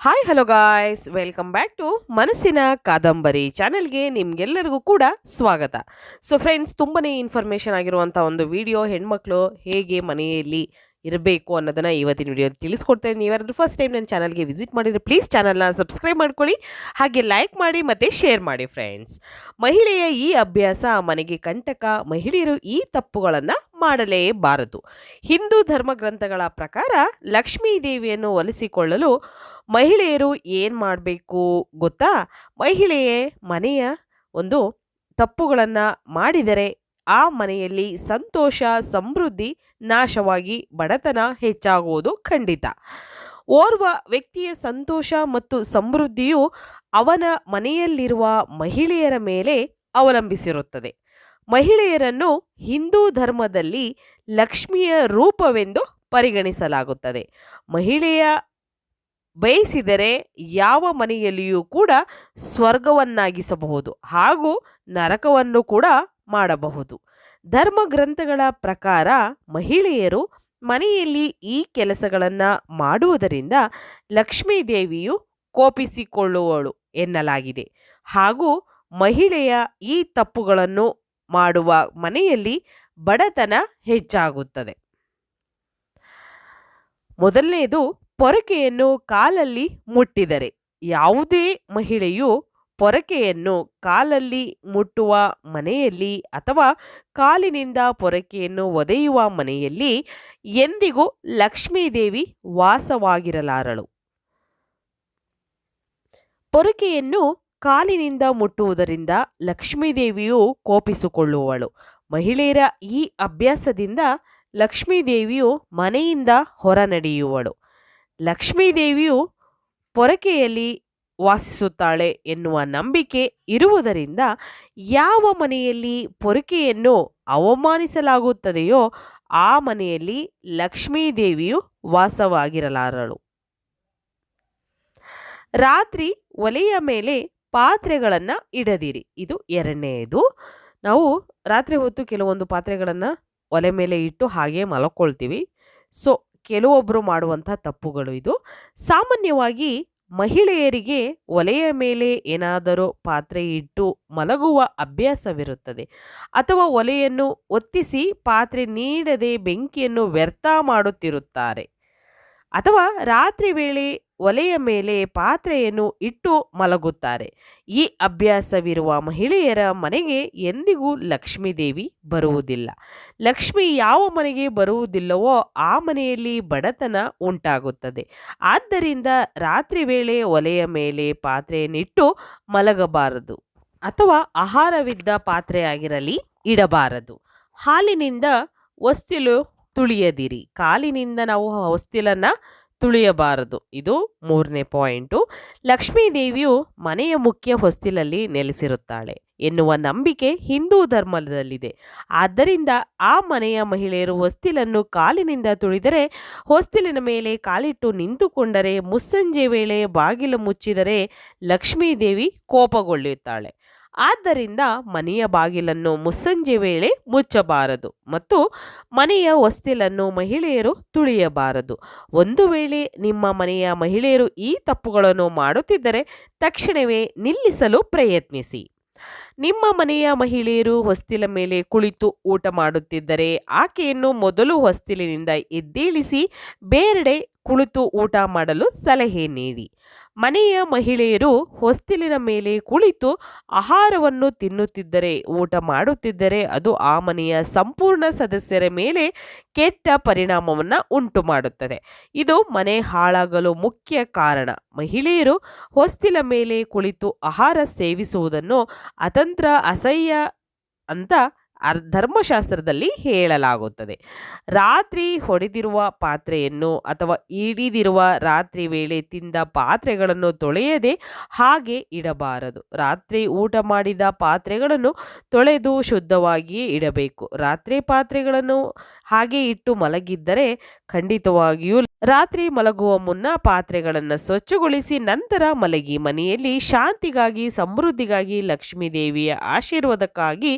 Hi hello guys, welcome back to ಮನಸ್ಸಿನ ಕಾದಂಬರಿ ಚಾನೆಲ್ಗೆ ನಿಮ್ಗೆಲ್ಲರಿಗೂ ಕೂಡ ಸ್ವಾಗತ. ಸೊ ಫ್ರೆಂಡ್ಸ್, ತುಂಬನೇ ಇನ್ಫಾರ್ಮೇಷನ್ ಆಗಿರುವಂಥ ಒಂದು ವಿಡಿಯೋ, ಹೆಣ್ಮಕ್ಳು ಹೇಗೆ ಮನೆಯಲ್ಲಿ ಇರಬೇಕು ಅನ್ನೋದನ್ನ ಇವತ್ತಿನ ವಿಡಿಯೋ ತಿಳಿಸ್ಕೊಡ್ತೇನೆ. ನೀವ್ಯಾರಾದ್ರೂ ಫಸ್ಟ್ ಟೈಮ್ ನನ್ನ ಚಾನಲ್ಗೆ ವಿಸಿಟ್ ಮಾಡಿದರೆ ಪ್ಲೀಸ್ ಚಾನಲ್ನ ಸಬ್ಸ್ಕ್ರೈಬ್ ಮಾಡ್ಕೊಳ್ಳಿ, ಹಾಗೆ ಲೈಕ್ ಮಾಡಿ ಮತ್ತು ಶೇರ್ ಮಾಡಿ. ಫ್ರೆಂಡ್ಸ್, ಮಹಿಳೆಯ ಈ ಅಭ್ಯಾಸ ಮನೆಗೆ ಕಂಟಕ. ಮಹಿಳೆಯರು ಈ ತಪ್ಪುಗಳನ್ನು ಮಾಡಲೇಬಾರದು. ಹಿಂದೂ ಧರ್ಮ ಗ್ರಂಥಗಳ ಪ್ರಕಾರ ಲಕ್ಷ್ಮೀ ದೇವಿಯನ್ನು ಒಲಿಸಿಕೊಳ್ಳಲು ಮಹಿಳೆಯರು ಏನು ಮಾಡಬೇಕು ಗೊತ್ತಾ? ಮಹಿಳೆಯೇ ಮನೆಯ ಒಂದು ತಪ್ಪುಗಳನ್ನು ಮಾಡಿದರೆ ಆ ಮನೆಯಲ್ಲಿ ಸಂತೋಷ, ಸಮೃದ್ಧಿ ನಾಶವಾಗಿ ಬಡತನ ಹೆಚ್ಚಾಗುವುದು ಖಂಡಿತ. ಓರ್ವ ವ್ಯಕ್ತಿಯ ಸಂತೋಷ ಮತ್ತು ಸಮೃದ್ಧಿಯು ಅವನ ಮನೆಯಲ್ಲಿರುವ ಮಹಿಳೆಯರ ಮೇಲೆ ಅವಲಂಬಿಸಿರುತ್ತದೆ. ಮಹಿಳೆಯರನ್ನು ಹಿಂದೂ ಧರ್ಮದಲ್ಲಿ ಲಕ್ಷ್ಮಿಯ ರೂಪವೆಂದು ಪರಿಗಣಿಸಲಾಗುತ್ತದೆ. ಮಹಿಳೆಯ ಬಯಸಿದರೆ ಯಾವ ಮನೆಯಲ್ಲಿಯೂ ಕೂಡ ಸ್ವರ್ಗವನ್ನಾಗಿಸಬಹುದು ಹಾಗೂ ನರಕವನ್ನು ಕೂಡ ಮಾಡಬಹುದು. ಧರ್ಮ ಗ್ರಂಥಗಳ ಪ್ರಕಾರ ಮಹಿಳೆಯರು ಮನೆಯಲ್ಲಿ ಈ ಕೆಲಸಗಳನ್ನು ಮಾಡುವುದರಿಂದ ಲಕ್ಷ್ಮೀ ದೇವಿಯು ಕೋಪಿಸಿಕೊಳ್ಳುವಳು ಎನ್ನಲಾಗಿದೆ. ಹಾಗೂ ಮಹಿಳೆಯ ಈ ತಪ್ಪುಗಳನ್ನು ಮಾಡುವ ಮನೆಯಲ್ಲಿ ಬಡತನ ಹೆಚ್ಚಾಗುತ್ತದೆ. ಮೊದಲನೆಯದು, ಪೊರಕೆಯನ್ನು ಕಾಲಲ್ಲಿ ಮುಟ್ಟಿದರೆ. ಯಾವುದೇ ಮಹಿಳೆಯು ಪೊರಕೆಯನ್ನು ಕಾಲಲ್ಲಿ ಮುಟ್ಟುವ ಮನೆಯಲ್ಲಿ ಅಥವಾ ಕಾಲಿನಿಂದ ಪೊರಕೆಯನ್ನು ಒದೆಯುವ ಮನೆಯಲ್ಲಿ ಎಂದಿಗೂ ಲಕ್ಷ್ಮೀದೇವಿ ವಾಸವಾಗಿರಲಾರಳು. ಪೊರಕೆಯನ್ನು ಕಾಲಿನಿಂದ ಮುಟ್ಟುವುದರಿಂದ ಲಕ್ಷ್ಮೀದೇವಿಯು ಕೋಪಿಸಿಕೊಳ್ಳುವಳು. ಮಹಿಳೆಯರ ಈ ಅಭ್ಯಾಸದಿಂದ ಲಕ್ಷ್ಮೀದೇವಿಯು ಮನೆಯಿಂದ ಹೊರ ನಡೆಯುವಳು. ಲಕ್ಷ್ಮೀದೇವಿಯು ಪೊರಕೆಯಲ್ಲಿ ವಾಸಿಸುತ್ತಾಳೆ ಎನ್ನುವ ನಂಬಿಕೆ ಇರುವುದರಿಂದ ಯಾವ ಮನೆಯಲ್ಲಿ ಪೊರಕೆಯನ್ನು ಅವಮಾನಿಸಲಾಗುತ್ತದೆಯೋ ಆ ಮನೆಯಲ್ಲಿ ಲಕ್ಷ್ಮೀದೇವಿಯು ವಾಸವಾಗಿರಲಾರಳು. ರಾತ್ರಿ ಒಲೆಯ ಮೇಲೆ ಪಾತ್ರೆಗಳನ್ನು ಇಡದಿರಿ. ಇದು ಎರಡನೆಯದು. ನಾವು ರಾತ್ರಿ ಹೊತ್ತು ಕೆಲವೊಂದು ಪಾತ್ರೆಗಳನ್ನು ಒಲೆ ಮೇಲೆ ಇಟ್ಟು ಹಾಗೆ ಮಲ್ಕೊಳ್ತೀವಿ. ಸೊ ಕೆಲವೊಬ್ಬರು ಮಾಡುವಂಥ ತಪ್ಪುಗಳು ಇದು. ಸಾಮಾನ್ಯವಾಗಿ ಮಹಿಳೆಯರಿಗೆ ಒಲೆಯ ಮೇಲೆ ಏನಾದರೂ ಪಾತ್ರೆ ಇಟ್ಟು ಮಲಗುವ ಅಭ್ಯಾಸವಿರುತ್ತದೆ, ಅಥವಾ ಒಲೆಯನ್ನು ಒತ್ತಿಸಿ ಪಾತ್ರೆ ನೀಡದೆ ಬೆಂಕಿಯನ್ನು ವ್ಯರ್ಥ ಮಾಡುತ್ತಿರುತ್ತಾರೆ, ಅಥವಾ ರಾತ್ರಿ ವೇಳೆ ಒಲೆಯ ಮೇಲೆ ಪಾತ್ರೆಯನ್ನು ಇಟ್ಟು ಮಲಗುತ್ತಾರೆ. ಈ ಅಭ್ಯಾಸವಿರುವ ಮಹಿಳೆಯರ ಮನೆಗೆ ಎಂದಿಗೂ ಲಕ್ಷ್ಮೀದೇವಿ ಬರುವುದಿಲ್ಲ. ಲಕ್ಷ್ಮಿ ಯಾವ ಮನೆಗೆ ಬರುವುದಿಲ್ಲವೋ ಆ ಮನೆಯಲ್ಲಿ ಬಡತನ ಉಂಟಾಗುತ್ತದೆ. ಆದ್ದರಿಂದ ರಾತ್ರಿ ವೇಳೆ ಒಲೆಯ ಮೇಲೆ ಪಾತ್ರೆಯನ್ನಿಟ್ಟು ಮಲಗಬಾರದು, ಅಥವಾ ಆಹಾರವಿದ್ದ ಪಾತ್ರೆಯಾಗಿರಲಿ ಇಡಬಾರದು. ಹಾಲಿನಿಂದ ಹೊಸ್ತಿಲು ತುಳಿಯದಿರಿ. ಕಾಲಿನಿಂದ ನಾವು ಹೊಸ್ತಿಲನ್ನು ತುಳಿಯಬಾರದು. ಇದು ಮೂರನೇ ಪಾಯಿಂಟು. ಲಕ್ಷ್ಮೀ ದೇವಿಯು ಮನೆಯ ಮುಖ್ಯ ಹೊಸ್ತಿಲಲ್ಲಿ ನೆಲೆಸಿರುತ್ತಾಳೆ ಎನ್ನುವ ನಂಬಿಕೆ ಹಿಂದೂ ಧರ್ಮದಲ್ಲಿದೆ. ಆದ್ದರಿಂದ ಆ ಮನೆಯ ಮಹಿಳೆಯರು ಹೊಸ್ತಿಲನ್ನು ಕಾಲಿನಿಂದ ತುಳಿದರೆ, ಹೊಸ್ತಿಲಿನ ಮೇಲೆ ಕಾಲಿಟ್ಟು ನಿಂತುಕೊಂಡರೆ, ಮುಸ್ಸಂಜೆ ವೇಳೆ ಬಾಗಿಲು ಮುಚ್ಚಿದರೆ ಲಕ್ಷ್ಮೀ ದೇವಿ ಕೋಪಗೊಳ್ಳುತ್ತಾಳೆ. ಆದ್ದರಿಂದ ಮನೆಯ ಬಾಗಿಲನ್ನು ಮುಸ್ಸಂಜೆ ವೇಳೆ ಮುಚ್ಚಬಾರದು ಮತ್ತು ಮನೆಯ ಹೊಸ್ತಿಲನ್ನು ಮಹಿಳೆಯರು ತುಳಿಯಬಾರದು. ಒಂದು ವೇಳೆ ನಿಮ್ಮ ಮನೆಯ ಮಹಿಳೆಯರು ಈ ತಪ್ಪುಗಳನ್ನು ಮಾಡುತ್ತಿದ್ದರೆ ತಕ್ಷಣವೇ ನಿಲ್ಲಿಸಲು ಪ್ರಯತ್ನಿಸಿ. ನಿಮ್ಮ ಮನೆಯ ಮಹಿಳೆಯರು ಹೊಸ್ತಿಲ ಮೇಲೆ ಕುಳಿತು ಊಟ ಮಾಡುತ್ತಿದ್ದರೆ ಆಕೆಯನ್ನು ಮೊದಲು ಹೊಸ್ತಿಲಿನಿಂದ ಎದ್ದೇಳಿಸಿ ಬೇರೆಡೆ ಕುಳಿತು ಊಟ ಮಾಡಲು ಸಲಹೆ ನೀಡಿ. ಮನೆಯ ಮಹಿಳೆಯರು ಹೊಸ್ತಿಲಿನ ಮೇಲೆ ಕುಳಿತು ಆಹಾರವನ್ನು ತಿನ್ನುತ್ತಿದ್ದರೆ, ಊಟ ಮಾಡುತ್ತಿದ್ದರೆ ಅದು ಆ ಮನೆಯ ಸಂಪೂರ್ಣ ಸದಸ್ಯರ ಮೇಲೆ ಕೆಟ್ಟ ಪರಿಣಾಮವನ್ನು ಉಂಟು ಮಾಡುತ್ತದೆ. ಇದು ಮನೆ ಹಾಳಾಗಲು ಮುಖ್ಯ ಕಾರಣ. ಮಹಿಳೆಯರು ಹೊಸ್ತಿಲ ಮೇಲೆ ಕುಳಿತು ಆಹಾರ ಸೇವಿಸುವುದನ್ನು ಅತಂತ್ರ, ಅಸಹ್ಯ ಅಂತ ಧರ್ಮಶಾಸ್ತ್ರದಲ್ಲಿ ಹೇಳಲಾಗುತ್ತದೆ. ರಾತ್ರಿ ಹೊಡೆದಿರುವ ಪಾತ್ರೆಯನ್ನು ಅಥವಾ ಇಡಿದಿರುವ ರಾತ್ರಿ ವೇಳೆ ತಿಂದ ಪಾತ್ರೆಗಳನ್ನು ತೊಳೆಯದೆ ಹಾಗೆ ಇಡಬಾರದು. ರಾತ್ರಿ ಊಟ ಮಾಡಿದ ಪಾತ್ರೆಗಳನ್ನು ತೊಳೆದು ಶುದ್ಧವಾಗಿಯೇ ಇಡಬೇಕು. ರಾತ್ರಿ ಪಾತ್ರೆಗಳನ್ನು ಹಾಗೆ ಇಟ್ಟು ಮಲಗಿದ್ದರೆ ಖಂಡಿತವಾಗಿಯೂ ರಾತ್ರಿ ಮಲಗುವ ಮುನ್ನ ಪಾತ್ರೆಗಳನ್ನು ಸ್ವಚ್ಛಗೊಳಿಸಿ ನಂತರ ಮಲಗಿ. ಮನೆಯಲ್ಲಿ ಶಾಂತಿಗಾಗಿ, ಸಮೃದ್ಧಿಗಾಗಿ, ಲಕ್ಷ್ಮೀ ದೇವಿಯ ಆಶೀರ್ವಾದಕ್ಕಾಗಿ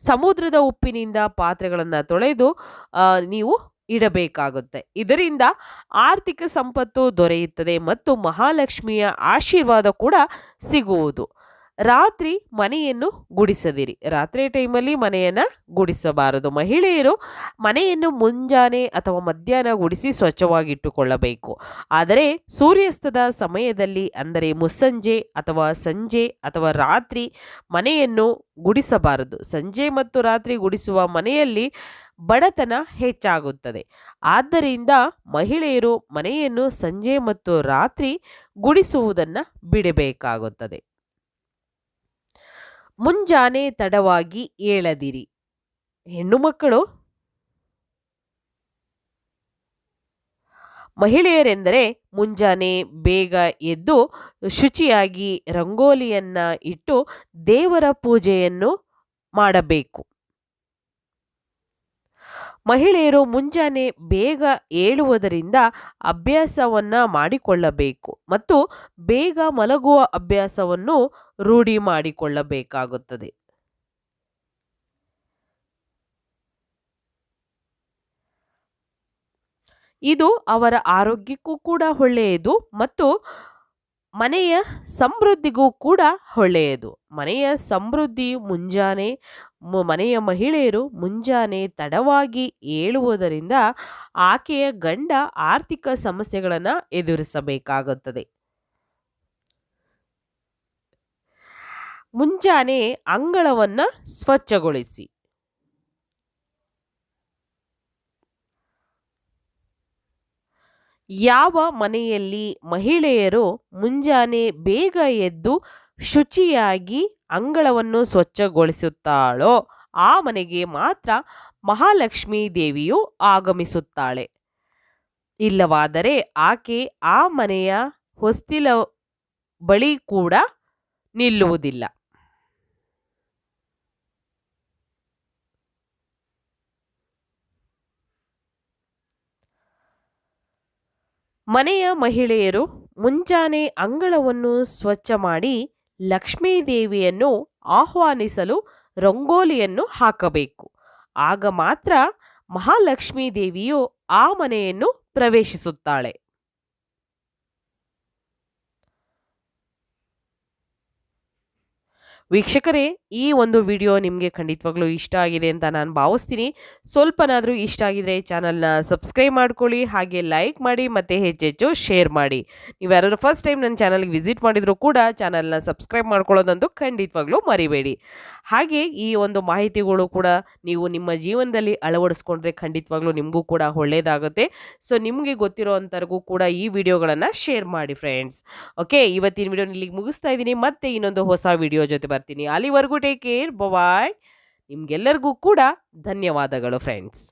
ಸಮುದ್ರದ ಉಪ್ಪಿನಿಂದ ಪಾತ್ರೆಗಳನ್ನು ತೊಳೆದು ನೀವು ಇಡಬೇಕಾಗುತ್ತೆ. ಇದರಿಂದ ಆರ್ಥಿಕ ಸಂಪತ್ತು ದೊರೆಯುತ್ತದೆ ಮತ್ತು ಮಹಾಲಕ್ಷ್ಮಿಯ ಆಶೀರ್ವಾದ ಕೂಡ ಸಿಗುವುದು. ರಾತ್ರಿ ಮನೆಯನ್ನು ಗುಡಿಸದಿರಿ. ರಾತ್ರಿ ಟೈಮಲ್ಲಿ ಮನೆಯನ್ನು ಗುಡಿಸಬಾರದು. ಮಹಿಳೆಯರು ಮನೆಯನ್ನು ಮುಂಜಾನೆ ಅಥವಾ ಮಧ್ಯಾಹ್ನ ಗುಡಿಸಿ ಸ್ವಚ್ಛವಾಗಿಟ್ಟುಕೊಳ್ಳಬೇಕು. ಆದರೆ ಸೂರ್ಯಾಸ್ತದ ಸಮಯದಲ್ಲಿ ಅಂದರೆ ಮುಸ್ಸಂಜೆ ಅಥವಾ ಸಂಜೆ ಅಥವಾ ರಾತ್ರಿ ಮನೆಯನ್ನು ಗುಡಿಸಬಾರದು. ಸಂಜೆ ಮತ್ತು ರಾತ್ರಿ ಗುಡಿಸುವ ಮನೆಯಲ್ಲಿ ಬಡತನ ಹೆಚ್ಚಾಗುತ್ತದೆ. ಆದ್ದರಿಂದ ಮಹಿಳೆಯರು ಮನೆಯನ್ನು ಸಂಜೆ ಮತ್ತು ರಾತ್ರಿ ಗುಡಿಸುವುದನ್ನು ಬಿಡಬೇಕಾಗುತ್ತದೆ. ಮುಂಜಾನೆ ತಡವಾಗಿ ಏಳದಿರಿ. ಹೆಣ್ಣು ಮಕ್ಕಳು ಮಹಿಳೆಯರೆಂದರೆ ಮುಂಜಾನೆ ಬೇಗ ಎದ್ದು ಶುಚಿಯಾಗಿ ರಂಗೋಲಿಯನ್ನ ಇಟ್ಟು ದೇವರ ಪೂಜೆಯನ್ನು ಮಾಡಬೇಕು. ಮಹಿಳೆಯರು ಮುಂಜಾನೆ ಬೇಗ ಏಳುವುದರಿಂದ ಅಭ್ಯಾಸವನ್ನ ಮಾಡಿಕೊಳ್ಳಬೇಕು ಮತ್ತು ಬೇಗ ಮಲಗುವ ಅಭ್ಯಾಸವನ್ನು ರೂಢಿ ಮಾಡಿಕೊಳ್ಳಬೇಕಾಗುತ್ತದೆ. ಇದು ಅವರ ಆರೋಗ್ಯಕ್ಕೂ ಕೂಡ ಒಳ್ಳೆಯದು ಮತ್ತು ಮನೆಯ ಸಮೃದ್ಧಿಗೂ ಕೂಡ ಒಳ್ಳೆಯದು. ಮನೆಯ ಸಮೃದ್ಧಿ ಮುಂಜಾನೆ ಮನೆಯ ಮಹಿಳೆಯರು ಮುಂಜಾನೆ ತಡವಾಗಿ ಏಳುವುದರಿಂದ ಆಕೆಯ ಗಂಡ ಆರ್ಥಿಕ ಸಮಸ್ಯೆಗಳನ್ನು ಎದುರಿಸಬೇಕಾಗುತ್ತದೆ. ಮುಂಜಾನೆ ಅಂಗಳವನ್ನು ಸ್ವಚ್ಛಗೊಳಿಸಿ. ಯಾವ ಮನೆಯಲ್ಲಿ ಮಹಿಳೆಯರು ಮುಂಜಾನೆ ಬೇಗ ಎದ್ದು ಶುಚಿಯಾಗಿ ಅಂಗಳವನ್ನು ಸ್ವಚ್ಛಗೊಳಿಸುತ್ತಾಳೋ ಆ ಮನೆಗೆ ಮಾತ್ರ ಮಹಾಲಕ್ಷ್ಮೀ ದೇವಿಯು ಆಗಮಿಸುತ್ತಾಳೆ. ಇಲ್ಲವಾದರೆ ಆಕೆ ಆ ಮನೆಯ ಹೊಸ್ತಿಲ ಬಳಿ ಕೂಡ ನಿಲ್ಲುವುದಿಲ್ಲ. ಮನೆಯ ಮಹಿಳೆಯರು ಮುಂಜಾನೆ ಅಂಗಳವನ್ನು ಸ್ವಚ್ಛ ಮಾಡಿ ಲಕ್ಷ್ಮೀ ದೇವಿಯನ್ನು ಆಹ್ವಾನಿಸಲು ರಂಗೋಲಿಯನ್ನು ಹಾಕಬೇಕು. ಆಗ ಮಾತ್ರ ಮಹಾಲಕ್ಷ್ಮೀ ದೇವಿಯು ಆ ಮನೆಯನ್ನು ಪ್ರವೇಶಿಸುತ್ತಾಳೆ. ವೀಕ್ಷಕರೇ, ಈ ಒಂದು ವಿಡಿಯೋ ನಿಮಗೆ ಖಂಡಿತವಾಗ್ಲೂ ಇಷ್ಟ ಆಗಿದೆ ಅಂತ ನಾನು ಭಾವಿಸ್ತೀನಿ. ಸ್ವಲ್ಪನಾದರೂ ಇಷ್ಟ ಆಗಿದ್ರೆ ಚಾನಲ್ನ ಸಬ್ಸ್ಕ್ರೈಬ್ ಮಾಡ್ಕೊಳ್ಳಿ, ಹಾಗೆ ಲೈಕ್ ಮಾಡಿ ಮತ್ತು ಹೆಚ್ಚೆಚ್ಚು ಶೇರ್ ಮಾಡಿ. ನೀವು ಯಾರಾದರೂ ಫಸ್ಟ್ ಟೈಮ್ ನನ್ನ ಚಾನಲ್ಗೆ ವಿಸಿಟ್ ಮಾಡಿದರೂ ಕೂಡ ಚಾನಲ್ನ ಸಬ್ಸ್ಕ್ರೈಬ್ ಮಾಡ್ಕೊಳ್ಳೋದಂತೂ ಖಂಡಿತವಾಗ್ಲೂ ಮರಿಬೇಡಿ. ಹಾಗೆ ಈ ಒಂದು ಮಾಹಿತಿಗಳು ಕೂಡ ನೀವು ನಿಮ್ಮ ಜೀವನದಲ್ಲಿ ಅಳವಡಿಸ್ಕೊಂಡ್ರೆ ಖಂಡಿತವಾಗ್ಲೂ ನಿಮಗೂ ಕೂಡ ಒಳ್ಳೆಯದಾಗುತ್ತೆ. ಸೊ ನಿಮಗೆ ಗೊತ್ತಿರೋ ಅಂಥವ್ರಿಗೂ ಕೂಡ ಈ ವಿಡಿಯೋಗಳನ್ನು ಶೇರ್ ಮಾಡಿ ಫ್ರೆಂಡ್ಸ್. ಓಕೆ, ಇವತ್ತಿನ ವಿಡಿಯೋ ಇಲ್ಲಿಗೆ ಮುಗಿಸ್ತಾ ಇದ್ದೀನಿ. ಮತ್ತೆ ಇನ್ನೊಂದು ಹೊಸ ವಿಡಿಯೋ ಜೊತೆ ಬರ್ತೀನಿ. ಅಲ್ಲಿವರೆಗೂ ಟೇಕ್ ಕೇರ್, ಬಾಯ್. ನಿಮ್ಗೆಲ್ಲರಿಗೂ ಕೂಡ ಧನ್ಯವಾದಗಳು ಫ್ರೆಂಡ್ಸ್.